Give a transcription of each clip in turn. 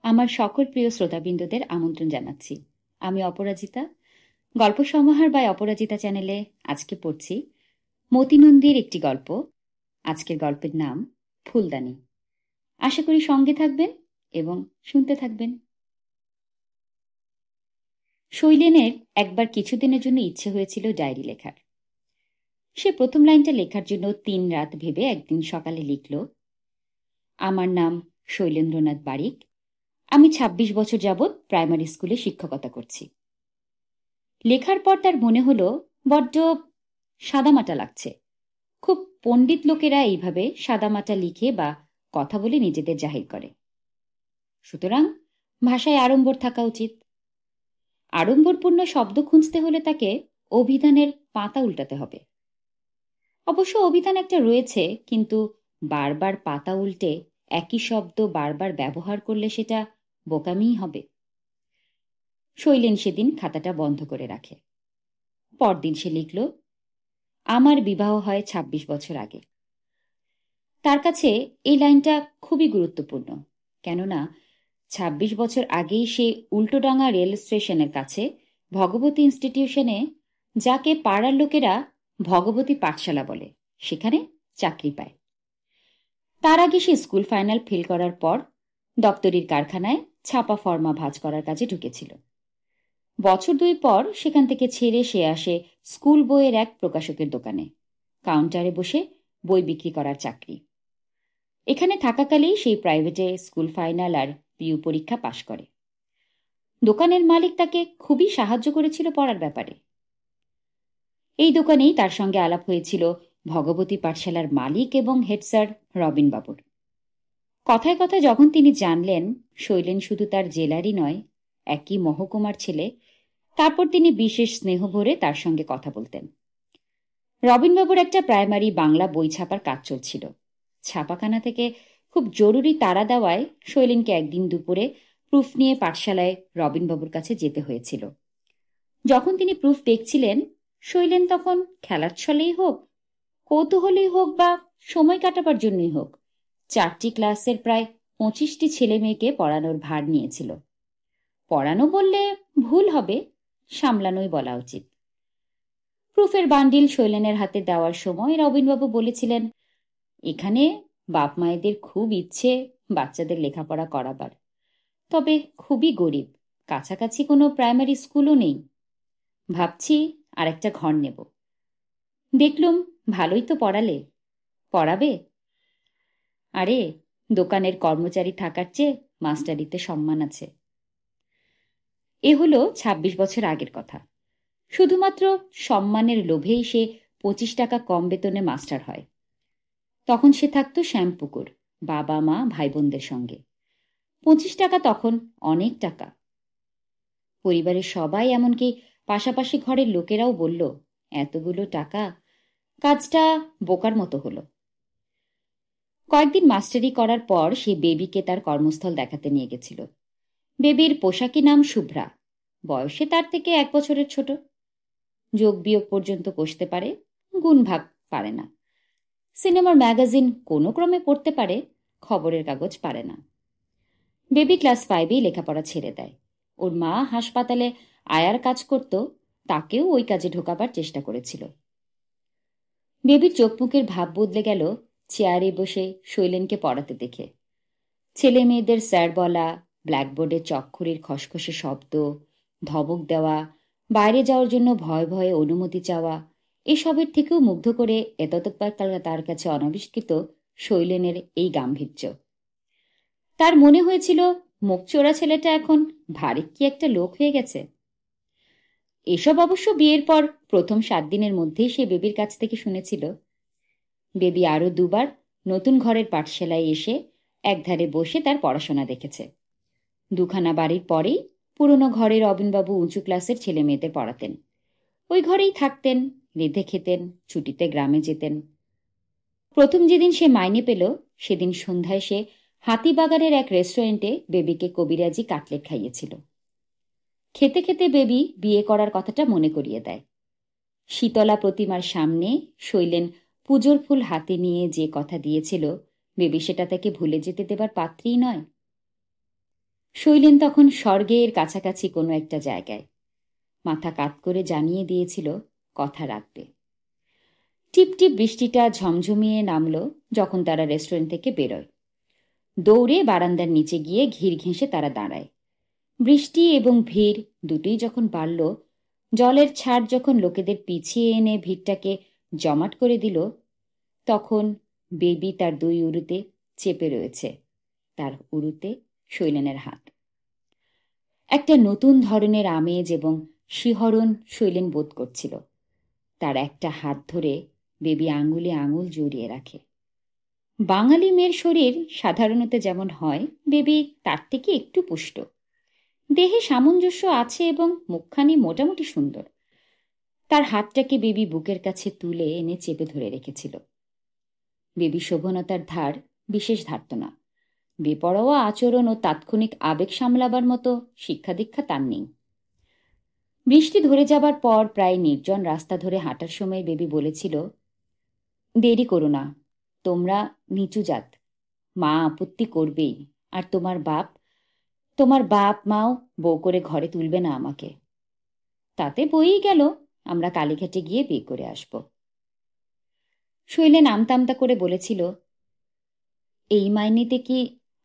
আমার সকল প্রিয় শ্রোতাবৃন্দদের আমন্ত্রণ জানাচ্ছি। আমি অপরাজিতা। গল্প সমাহার বাই অপরাজিতা চ্যানেলে আজকে পড়ছি মতিনন্দীর একটি গল্প। আজকের গল্পের নাম ফুলদানি। আশা করি সঙ্গে থাকবেন এবং শুনতে থাকবেন। শৈলেনের একবার কিছুদিনের জন্য ইচ্ছে হয়েছিল ডায়েরি লেখার। সে প্রথম লাইনটা লেখার জন্য 3 রাত ভেবে একদিন সকালে লিখল, আমার নাম শৈলেন্দ্রনাথ বারিক। আমি 26 বছর যাবৎ প্রাইমারি স্কুলে শিক্ষকতা করছি। লেখার পর তার মনে হলো বড্ড সাদামাটা লাগছে। খুব পণ্ডিত লোকেরা এইভাবে সাদামাটা লিখে বা কথা বলে নিজেদের জাহির করে। সুতরাং ভাষায় আড়ম্বর থাকা উচিত। আড়ম্বরপূর্ণ শব্দ খুঁজতে হলে তাকে অভিধানের পাতা উল্টাতে হবে। অবশ্য অভিধান একটা রয়েছে, কিন্তু বারবার পাতা উল্টে একই শব্দ বারবার ব্যবহার করলে সেটা বোকামিই হবে। শৈলেন সেদিন খাতাটা বন্ধ করে রাখে। পরদিন সে লিখল, আমার বিবাহ হয় 26 বছর আগে। তার কাছে এই লাইনটা খুবই গুরুত্বপূর্ণ, কেননা 26 বছর আগেই সে উল্টোডাঙ্গা রেল স্টেশনের কাছে ভগবতী ইনস্টিটিউশনে, যাকে পাড়ার লোকেরা ভগবতী পাঠশালা বলে, সেখানে চাকরি পায়। তার আগে সে স্কুল ফাইনাল ফেল করার পর দপ্তরির কারখানায় ছাপা ফর্মা ভাঁজ করার কাজে ঢুকেছিল। বছর 2 পর সেখান থেকে ছেড়ে সে আসে স্কুল বইয়ের এক প্রকাশকের দোকানে কাউন্টারে বসে বই বিক্রি করার চাকরি। এখানে থাকাকালেই সেই প্রাইভেটে স্কুল ফাইনাল আর পিইউ পরীক্ষা পাশ করে। দোকানের মালিক তাকে খুবই সাহায্য করেছিল পড়ার ব্যাপারে। এই দোকানেই তার সঙ্গে আলাপ হয়েছিল ভগবতী পাঠশালার মালিক এবং হেড স্যার রবিন বাবুর। কথায় কথায় যখন তিনি জানলেন শৈলেন শুধু তার জেলারই নয়, একই মহকুমার ছেলে, তারপর তিনি বিশেষ স্নেহ ভরে তার সঙ্গে কথা বলতেন। রবিনবাবুর একটা প্রাইমারি বাংলা বই ছাপার কাজ চলছিল। ছাপাখানা থেকে খুব জরুরি তাড়া দেওয়ায় শৈলেনকে একদিন দুপুরে প্রুফ নিয়ে পাঠশালায় রবিনবাবুর কাছে যেতে হয়েছিল। যখন তিনি প্রুফ দেখছিলেন, শৈলেন তখন খেলার ছলেই হোক, কৌতূহলেই হোক বা সময় কাটাবার জন্যই হোক, 4টি ক্লাসের প্রায় 25টি ছেলে মেয়েকে পড়ানোর ভার নিয়েছিল। পড়ানো বললে ভুল হবে, সামলানোই বলা উচিত। প্রুফের বান্ডিল শৈলেনের হাতে দেওয়ার সময় রবিনবাবু বলেছিলেন, এখানে বাপ মায়েদের খুব ইচ্ছে বাচ্চাদের লেখাপড়া করাবার, তবে খুবই গরিব, কাছাকাছি কোনো প্রাইমারি স্কুলও নেই। ভাবছি আর একটা ঘর নেব। দেখলুম ভালোই তো পড়াবে। আরে, দোকানের কর্মচারী থাকার চেয়ে মাস্টারিতে সম্মান আছে। এ হলো 26 বছর আগের কথা। শুধুমাত্র সম্মানের লোভেই সে 25 টাকা কম বেতনে মাস্টার হয়। তখন সে থাকত শ্যামপুকুর, বাবা মা ভাই বোনদের সঙ্গে। 25 টাকা তখন অনেক টাকা। পরিবারের সবাই, এমনকি পাশাপাশি ঘরের লোকেরাও বলল, এতগুলো টাকা, কাজটা বোকার মতো হলো। কয়েকদিন মাস্টারি করার পর সে বেবিকে তার কর্মস্থল দেখাতে নিয়ে গেছিল। বেবির পোশাকি নাম শুভ্রা। বয়সে তার থেকে 1 বছরের ছোট। যোগ বিয়োগ পর্যন্ত কষতে পারে, গুণ ভাগ পারে না। সিনেমার ম্যাগাজিন কোনো ক্রমে পড়তে পারে, খবরের কাগজ পারে না। বেবি ক্লাস 5এই লেখাপড়া ছেড়ে দেয়। ওর মা হাসপাতালে আয়ার কাজ করত, তাকেও ওই কাজে ঢোকাবার চেষ্টা করেছিল। বেবির চোখ মুখের ভাব বদলে গেল চেয়ারে বসে শৈলেনকে পড়াতে দেখে। ছেলে মেয়েদের স্যার বলা, ব্ল্যাকবোর্ডে চকখড়ির খসখসে শব্দ, ধমক দেওয়া, বাইরে যাওয়ার জন্য ভয়ে ভয়ে অনুমতি চাওয়া, এসবের থেকেও মুগ্ধ করে এততপার তার কাছে অনাবিষ্কৃত শৈলেনের এই গাম্ভীর্য। তার মনে হয়েছিল মুখচোরা ছেলেটা এখন ভারী কি একটা লোক হয়ে গেছে। এসব অবশ্য বিয়ের পর প্রথম 7 দিনের মধ্যেই সে বেবির কাছ থেকে শুনেছিল। বেবি আরো 2বার নতুন ঘরের পাঠশালায় এসে একধারে বসে তার পড়াশোনা দেখেছে। 2খানা বাড়ির পরেই পুরনো ঘরে রবিনবাবু উঁচু ক্লাসের ছেলে মেয়েদের পড়াতেন। ওই ঘরেই থাকতেন, রেঁধে খেতেন, ছুটিতে গ্রামে যেতেন। প্রথম যেদিন সে মাইনে পেল, সেদিন সন্ধ্যায় সে হাতিবাগানের এক রেস্টুরেন্টে বেবিকে কবিরাজি কাটলেট খাইয়েছিল। খেতে খেতে বেবি বিয়ে করার কথাটা মনে করিয়ে দেয়। শীতলা প্রতিমার সামনে শৈলেন পুজোর ফুল হাতে নিয়ে যে কথা দিয়েছিল, বেবি সেটা তাকে ভুলে যেতে দেবার পাত্রই নয়। শৈলেন তখন স্বর্গের কাছাকাছি কোনো একটা জায়গায়। মাথা কাত করে জানিয়ে দিয়েছিল কথা রাখবে। টিপটিপ বৃষ্টিটা ঝমঝমিয়ে নামল যখন তারা রেস্টুরেন্ট থেকে বেরোয়। দৌড়ে বারান্দার নিচে গিয়ে ঘির ঘেঁষে তারা দাঁড়ায়। বৃষ্টি এবং ভিড় দুটোই যখন বাড়ল, জলের ছাড় যখন লোকেদের পিছিয়ে এনে ভিড়টাকে জমাট করে দিল, তখন বেবি তার দুই উরুতে চেপে রয়েছে, তার উরুতে শৈলেনের হাত। একটা নতুন ধরনের আমেজ এবং শিহরণ শৈলেন বোধ করছিল। তার একটা হাত ধরে বেবি আঙুলে আঙুল জড়িয়ে রাখে। বাঙালি মেয়ের শরীর সাধারণত যেমন হয়, বেবি তার থেকে একটু পুষ্ট। দেহে সামঞ্জস্য আছে এবং মুখখানি মোটামুটি সুন্দর। তার হাতটাকে বেবি বুকের কাছে তুলে এনে চেপে ধরে রেখেছিল। বেবি শোভনতার ধার বিশেষ ধারত না। বেপরোয়া আচরণ ও তাৎক্ষণিক আবেগ সামলাবার মতো শিক্ষা দীক্ষা তার নেই। বৃষ্টি ধরে যাবার পর প্রায় নির্জন রাস্তা ধরে হাঁটার সময় বেবি বলেছিল, দেরি করো না, তোমরা নিচু জাত, মা আপত্তি করবেই, আর তোমার বাপ মাও বউ করে ঘরে তুলবে না আমাকে। তাতে বইই গেল, আমরা কালীঘাটে গিয়ে বিয়ে করে আসব। শৈলেন আমতা করে বলেছিল, এই মাইনেতে কি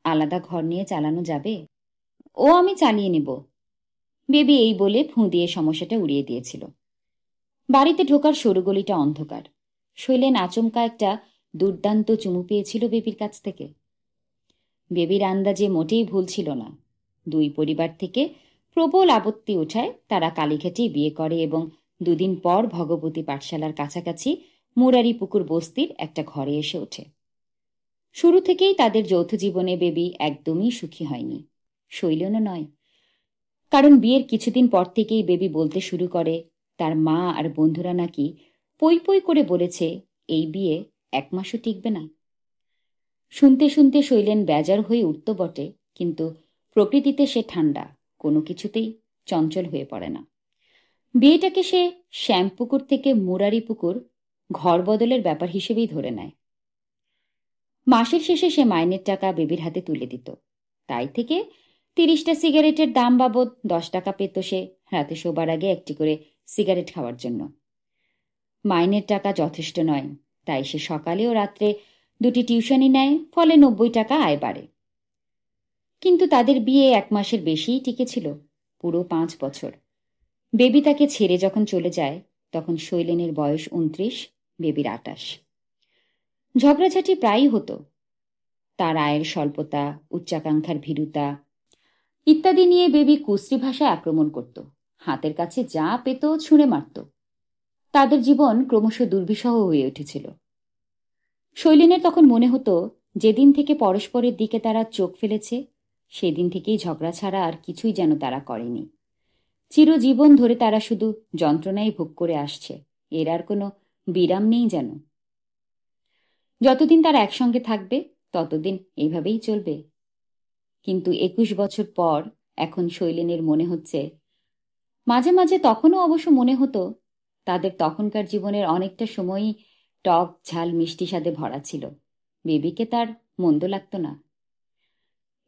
আলাদা ঘর নিয়ে চালানো যাবে? ও আমি চালিয়ে নেব। বেবি এই বলে ফুঁ দিয়ে সমস্যাটা উড়িয়ে দিয়েছিল। বাড়িতে ঢোকার সরু গলিটা অন্ধকার। শৈলেন আচমকা একটা দুর্দান্ত চুমু পেয়েছিল বেবির কাছ থেকে। বেবির আন্দাজে মোটেই ভুল ছিল না। দুই পরিবার থেকে প্রবল আপত্তি ওঠায় তারা কালীঘাটেই বিয়ে করে এবং দুদিন পর ভগবতী পাঠশালার কাছাকাছি মুরারিপুকুর বস্তির একটা ঘরে এসে ওঠে। শুরু থেকেই তাদের যৌথ জীবনে বেবি একদমই সুখী হয়নি, শৈলেনও নয়। কারণ বিয়ের কিছুদিন পর থেকেই বেবি বলতে শুরু করে তার মা আর বন্ধুরা নাকি পই পই করে বলেছে এই বিয়ে 1 মাসও টিকবে না। শুনতে শুনতে শৈলেন বেজার হয়ে উঠত বটে, কিন্তু প্রকৃতিতে সে ঠান্ডা, কোনো কিছুতেই চঞ্চল হয়ে পড়ে না। বিয়েটাকে সে শ্যামপুকুর থেকে মুরারিপুকুর ঘর বদলের ব্যাপার হিসেবেই ধরে নেয়। মাসের শেষে সে মাইনের টাকা বেবির হাতে তুলে দিত। তাই থেকে 30টা সিগারেটের দাম বাবদ 10 টাকা পেত সে রাতে শোবার আগে একটি করে সিগারেট খাওয়ার জন্য। মাইনের টাকা যথেষ্ট নয়, তাই সে সকালে ও রাত্রে 2টি টিউশনি নেয়, ফলে 90 টাকা আয় বাড়ে। কিন্তু তাদের বিয়ে 1 মাসের বেশিই টিকেছিল, পুরো 5 বছর। বেবি তাকে ছেড়ে যখন চলে যায় তখন শৈলেনের বয়স 29, বেবির 28। ঝগড়াঝাটি প্রায়ই হতো। তার আয়ের স্বল্পতা, উচ্চাকাঙ্ক্ষার ভীরুতা ইত্যাদি নিয়ে বেবি কুশ্রী ভাষায় আক্রমণ করত, হাতের কাছে যা পেত ছুঁড়ে মারত। তাদের জীবন ক্রমশ দুর্বিষহ হয়ে উঠেছিল। শৈলেনের তখন মনে হতো যেদিন থেকে পরস্পরের দিকে তারা চোখ ফেলেছে সেদিন থেকেই ঝগড়া ছাড়া আর কিছুই যেন তারা করেনি। চিরজীবন ধরে তারা শুধু যন্ত্রণাই ভোগ করে আসছে, এর আর কোনো বিরাম নেই যেন। যতদিন তারা একসঙ্গে থাকবে ততদিন এইভাবেই চলবে। কিন্তু 21 বছর পর এখন শৈলেনের মনে হচ্ছে, মাঝে মাঝে তখনও অবশ্য মনে হতো তাদের তখনকার জীবনের অনেকটা সময়ই টক ঝাল মিষ্টি স্বাদে ভরা ছিল। বেবিকে তার মন্দ লাগতো না।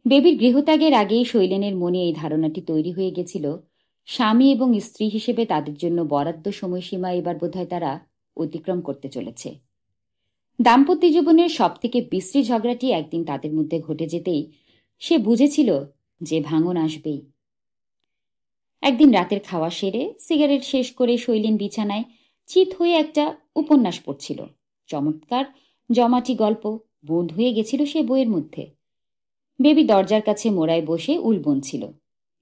বেবির গৃহত্যাগের আগেই শৈলেনের মনে এই ধারণাটি তৈরি হয়ে গেছিল, স্বামী এবং স্ত্রী হিসেবে তাদের জন্য বরাদ্দ সময়সীমা এবার বোধহয় তারা অতিক্রম করতে চলেছে। দাম্পত্য জীবনের সব থেকে বিশ্রী ঝগড়াটি একদিন তাদের মধ্যে ঘটে যেতেই সে বুঝেছিল যে ভাঙন আসবেই। একদিন রাতের খাওয়া সেরে সিগারেট শেষ করে শৈলেন বিছানায় চিত হয়ে একটা উপন্যাস পড়ছিল। চমৎকার জমাটি গল্প বোধ হয়ে গেছিল সে বইয়ের মধ্যে। বেবি দরজার কাছে মোড়ায় বসে উল বুনছিল,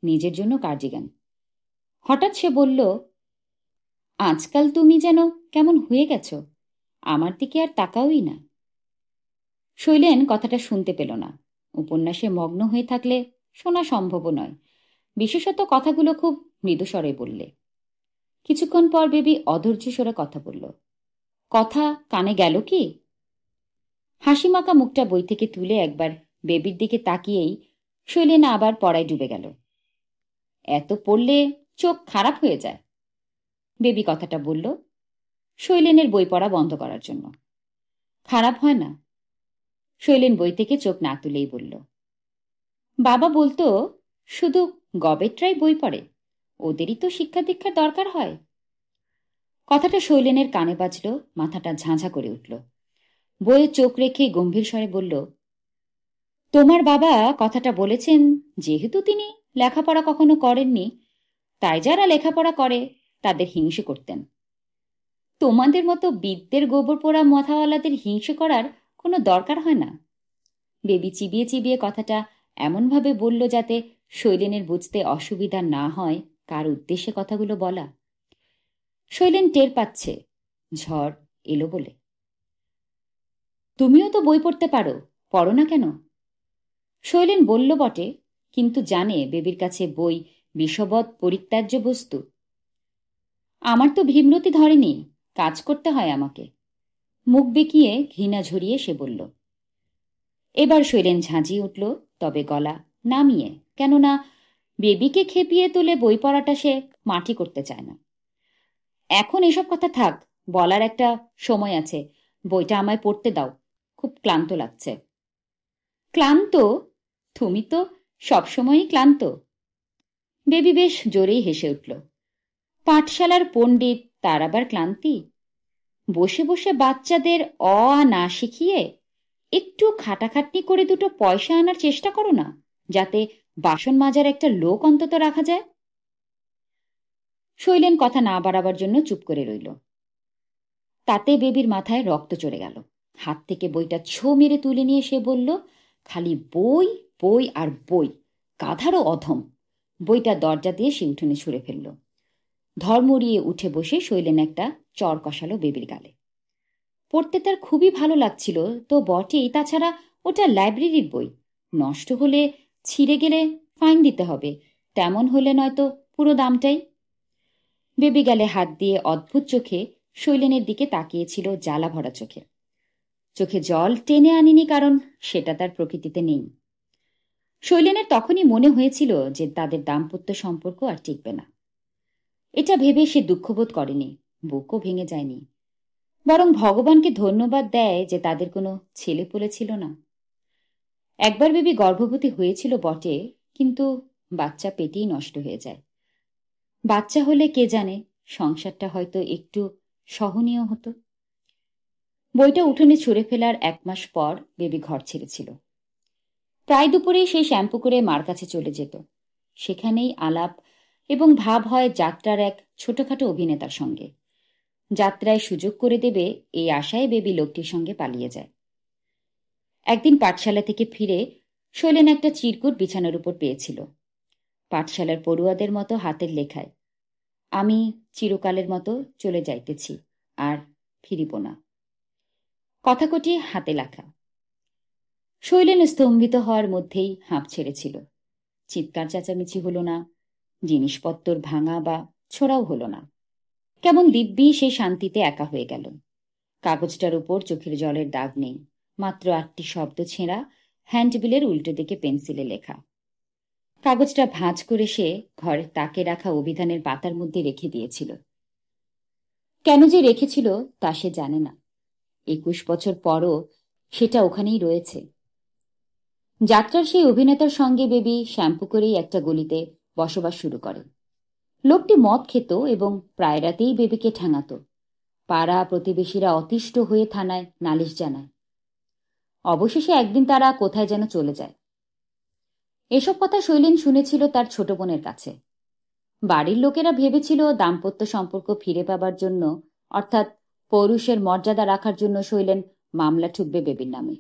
নিজের জন্য কার্ডিগান। হঠাৎ সে বলল, আজকাল তুমি যেন কেমন হয়ে গেছ, আমার দিকে আর তাকাওই না। শৈলেন কথাটা শুনতে পেল না। উপন্যাসে মগ্ন হয়ে থাকলে শোনা সম্ভব নয়, বিশেষত কথাগুলো খুব মৃদুস্বরে বললে। কিছুক্ষণ পর বেবি অধৈর্য স্বরে কথা বলল, কথা কানে গেল কি? হাসিমাখা মুখটা বই থেকে তুলে একবার বেবির দিকে তাকিয়েই শৈলেন আবার পড়ায় ডুবে গেল। এত পড়লে চোখ খারাপ হয়ে যায়। বেবি কথাটা বলল শৈলেনের বই পড়া বন্ধ করার জন্য। খারাপ হয় না। শৈলেন বই থেকে চোখ না তুলেই বলল, বাবা বলতো শুধু গবেটরাই বই পড়ে, ওদেরই তো শিক্ষা দীক্ষার দরকার হয়। কথাটা শৈলেনের কানে বাজল, মাথাটা ঝাঁঝা করে উঠল। বইয়ে চোখ রেখে গম্ভীর স্বরে বলল, তোমার বাবা কথাটা বলেছেন যেহেতু তিনি লেখাপড়া কখনো করেননি, তাই যারা লেখাপড়া করে তাদের হিংসে করতেন। তোমাদের মতো বিদ্যের গোবর পোড়া মাথাওয়ালাদের হিংসে করার কোনো দরকার হয় না। বেবি চিবিয়ে চিবিয়ে কথাটা এমনভাবে বলল যাতে শৈলেনের বুঝতে অসুবিধা না হয় কার উদ্দেশ্যে কথাগুলো বলা। শৈলেন টের পাচ্ছে ঝড় এলো বলে। তুমিও তো বই পড়তে পারো, পড়ো না কেন? শৈলেন বলল বটে, কিন্তু জানে বেবির কাছে বই বিষবৎ পরিত্যাজ্য বস্তু। আমার তো ভীমরতি ধরেনি, কাজ করতে হয় আমাকে। মুখ বেঁকিয়ে ঘৃণা ঝরিয়ে সে বলল। এবার শৈলেন ঝাঁঝিয়ে উঠল, তবে গলা নামিয়ে, কেননা বেবিকে খেপিয়ে তুলে বই পড়াটা সে মাটি করতে চায় না। এখন এসব কথা থাক, বলার একটা সময় আছে। বইটা আমায় পড়তে দাও, খুব ক্লান্ত লাগছে। ক্লান্ত? তুমি তো সবসময়ই ক্লান্ত। বেবি বেশ জোরেই হেসে উঠল। পাঠশালার পণ্ডিত, তার আবার ক্লান্তি? বসে বসে বাচ্চাদের অ আ না শিখিয়ে একটু খাটাখাটনি করে দুটো পয়সা আনার চেষ্টা করো না, যাতে বাসন মাজার একটা লোক অন্তত রাখা যায়। শৈলেন কথা না বাড়াবার জন্য চুপ করে রইল। তাতে বেবির মাথায় রক্ত চড়ে গেল। হাত থেকে বইটা ছো মেরে তুলে নিয়ে সে বলল, খালি বই, বই আর বই, গাধারও অধম। বইটা দরজা দিয়ে সে উঠোনে ছুঁড়ে ফেলল। ধর্মড়িয়ে উঠে বসে শৈলেন একটা চর কষালো বেবির গালে। পড়তে তার খুবই ভালো লাগছিল তো বটেই, তাছাড়া ওটা লাইব্রেরির বই, নষ্ট হলে ছিঁড়ে গেলে ফাইন দিতে হবে, তেমন হলে নয়তো পুরো দামটাই। বেবি গালে হাত দিয়ে অদ্ভুত চোখে শৈলেনের দিকে তাকিয়েছিল, জ্বালা ভরা চোখে। চোখে জল টেনে আনিনি, কারণ সেটা তার প্রকৃতিতে নেই। শৈলেনের তখনই মনে হয়েছিল যে তাদের দাম্পত্য সম্পর্ক আর টিকবে না। এটা ভেবে সে দুঃখবোধ করেনি, বুকও ভেঙে যায়নি, বরং ভগবানকে ধন্যবাদ দেয় যে তাদের কোনো ছেলেপুলে ছিল না। একবার বেবি গর্ভবতী হয়েছিল বটে, কিন্তু বাচ্চা পেটেই নষ্ট হয়ে যায়। বাচ্চা হলে কে জানে, সংসারটা হয়তো একটু সহনীয় হতো। বইটা উঠোনে ছুঁড়ে ফেলার 1 মাস পর বেবি ঘর ছেড়েছিল। প্রায় দুপুরেই সে শ্যাম্পু করে মার কাছে চলে যেত। সেখানেই আলাপ এবং ভাব হয় যাত্রার এক ছোটখাটো অভিনেতার সঙ্গে। যাত্রায় সুযোগ করে দেবে এই আশায় বেবি লোকটির সঙ্গে পালিয়ে যায়। একদিন পাঠশালা থেকে ফিরে শৈলেন একটা চিরকুট বিছানার উপর পেয়েছিল। পাঠশালার পড়ুয়াদের মতো হাতের লেখায়, আমি চিরকালের মতো চলে যাইতেছি, আর ফিরিব না। কথাকটি হাতে লেখা। শৈলেন স্তম্ভিত হওয়ার মধ্যেই হাঁপ ছেড়েছিল। চিৎকার চেঁচামেচি হলো না, জিনিসপত্র ভাঙা বা ছোড়াও হলো না। কেমন দিব্যি সে শান্তিতে একা হয়ে গেল। কাগজটার উপর চোখের জলের দাগ নেই, মাত্র 8টি শব্দ ছেঁড়া, হ্যান্ডবিলের উল্টো দিকে পেন্সিলে লেখা। কাগজটা ভাঁজ করে সে ঘরের তাকে রাখা অভিধানের পাতার মধ্যে রেখে দিয়েছিল। কেন যে রেখেছিল তা সে জানে না। 21 বছর পরও সেটা ওখানেই রয়েছে। যাত্রার সেই অভিনেতার সঙ্গে বেবি শ্যাম্পু করেই একটা গলিতে বসবাস শুরু করে। লোকটি মদ খেত এবং প্রায় রাতেই বেবিকে ঠ্যাঙাত। পাড়া প্রতিবেশীরা অতিষ্ঠ হয়ে থানায় নালিশ জানায়। অবশেষে একদিন তারা কোথায় যেন চলে যায়। এসব কথা শৈলেন শুনেছিল তার ছোট বোনের কাছে। বাড়ির লোকেরা ভেবেছিল দাম্পত্য সম্পর্ক ফিরে পাবার জন্য, অর্থাৎ পৌরুষের মর্যাদা রাখার জন্য শৈলেন মামলা ঠুকবে বেবির নামে,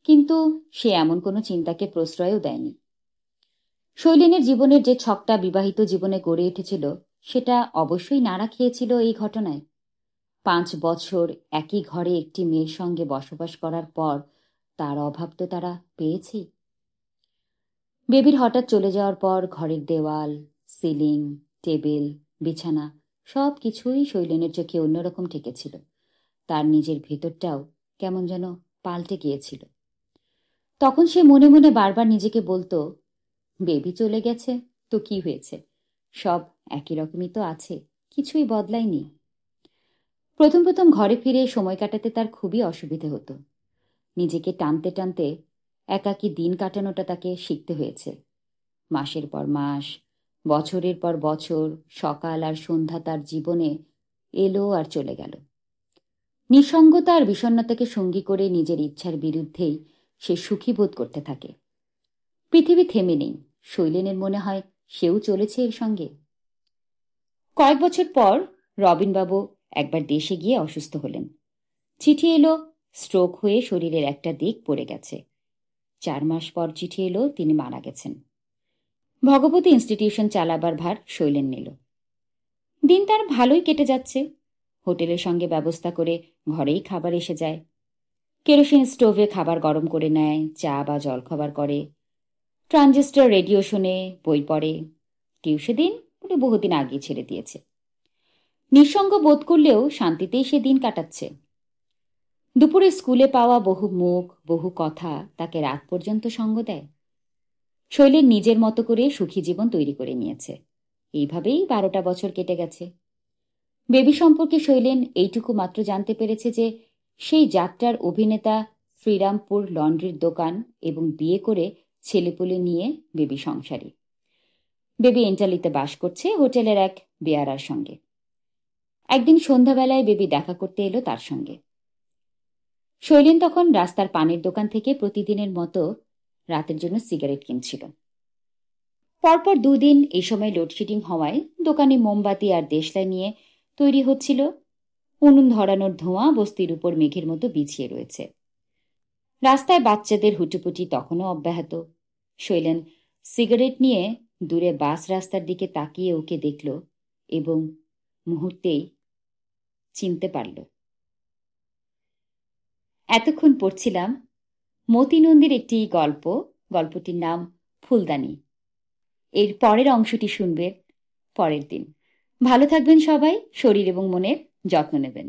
কিন্তু সে এমন কোনো চিন্তাকে প্রশ্রয়ও দেয়নি। শৈলেনের জীবনের যে ছকটা বিবাহিত জীবনে গড়ে উঠেছিল সেটা অবশ্যই নাড়া খেয়েছিল এই ঘটনায়। 5 বছর একই ঘরে একটি মেয়ের সঙ্গে বসবাস করার পর তার অভাব তো তারা পেয়েছেই। বেবির হঠাৎ চলে যাওয়ার পর ঘরের দেওয়াল, সিলিং, টেবিল, বিছানা সব কিছুই শৈলেনের চোখে অন্যরকম ঠেকেছিল। তার নিজের ভেতরটাও কেমন যেন পাল্টে গিয়েছিল। তখন সে মনে মনে বারবার নিজেকে বলতো, বেবি চলে গেছে তো কি হয়েছে, সব একই রকমই তো আছে, কিছুই বদলায়নি। প্রথম প্রথম ঘরে ফিরে সময় কাটাতে তার খুবই অসুবিধে হতো। নিজেকে টানতে টানতে একাকী দিন কাটানোটা তাকে শিখতে হয়েছে। মাসের পর মাস, বছরের পর বছর, সকাল আর সন্ধ্যা তার জীবনে এলো আর চলে গেল। নিঃসঙ্গতা আর বিষণ্ণতাকে সঙ্গী করে নিজের ইচ্ছার বিরুদ্ধেই সে সুখী বোধ করতে থাকে। পৃথিবী থেমে নেই। শৈলেনের মনে হয় সেও চলেছে এর সঙ্গে। কয়েক বছর পর রবিনবাবু একবার দেশে গিয়ে অসুস্থ হলেন। চিঠি এলো স্ট্রোক হয়ে শরীরের একটা দিক পড়ে গেছে। 4 মাস পর চিঠি এলো তিনি মারা গেছেন। ভগবতী ইনস্টিটিউশন চালাবার ভার শৈলেন নিল। দিন তার ভালোই কেটে যাচ্ছে। হোটেলের সঙ্গে ব্যবস্থা করে ঘরেই খাবার এসে যায়। কেরোসিন স্টোভে খাবার গরম করে নেয়, চা বা জলখাবার করে, ট্রানজিস্টর রেডিও শোনে, বই পড়ে। টিউশন দিন উনি বহুদিন আগে ছেড়ে দিয়েছে। নিঃসঙ্গ বোধ করলেও শান্তিতেই সে দিন কাটাচ্ছে। দুপুরে স্কুলে পাওয়া বহু মুখ, বহু কথা তাকে রাত পর্যন্ত সঙ্গ দেয়। শৈলেন নিজের মতো করে সুখী জীবন তৈরি করে নিয়েছে। এইভাবেই 12টা বছর কেটে গেছে। বেবি সম্পর্কে শৈলেন এইটুকু মাত্র জানতে পেরেছে যে সেই যাত্রার অভিনেতা শ্রীরামপুর লন্ড্রির দোকান এবং বিয়ে করে ছেলেপুলে নিয়ে বেবি সংসারী। বেবি এন্টালিতে বাস করছে হোটেলের এক বেয়ারার সঙ্গে। একদিন সন্ধ্যাবেলায় বেবি দেখা করতে এলো তার সঙ্গে। শৈলেন তখন রাস্তার পানের দোকান থেকে প্রতিদিনের মতো রাতের জন্য সিগারেট কিনছিল। পরপর 2 দিন এই সময় লোডশেডিং হওয়ায় দোকানে মোমবাতি আর দেশলাই নিয়ে তৈরি হচ্ছিল। উনুন ধরানোর ধোঁয়া বস্তির উপর মেঘের মতো বিছিয়ে রয়েছে। রাস্তায় বাচ্চাদের হুটোপুটি তখনও অব্যাহত। শৈলেন সিগারেট নিয়ে দূরে বাস রাস্তার দিকে তাকিয়ে ওকে দেখল এবং মুহূর্তেই চিনতে পারল। এতক্ষণ পড়ছিলাম মতি নন্দীর একটি গল্প। গল্পটির নাম ফুলদানি। এর পরের অংশটি শুনবেন পরের দিন। ভালো থাকবেন সবাই, শরীর এবং মনের যত্ন নেবেন।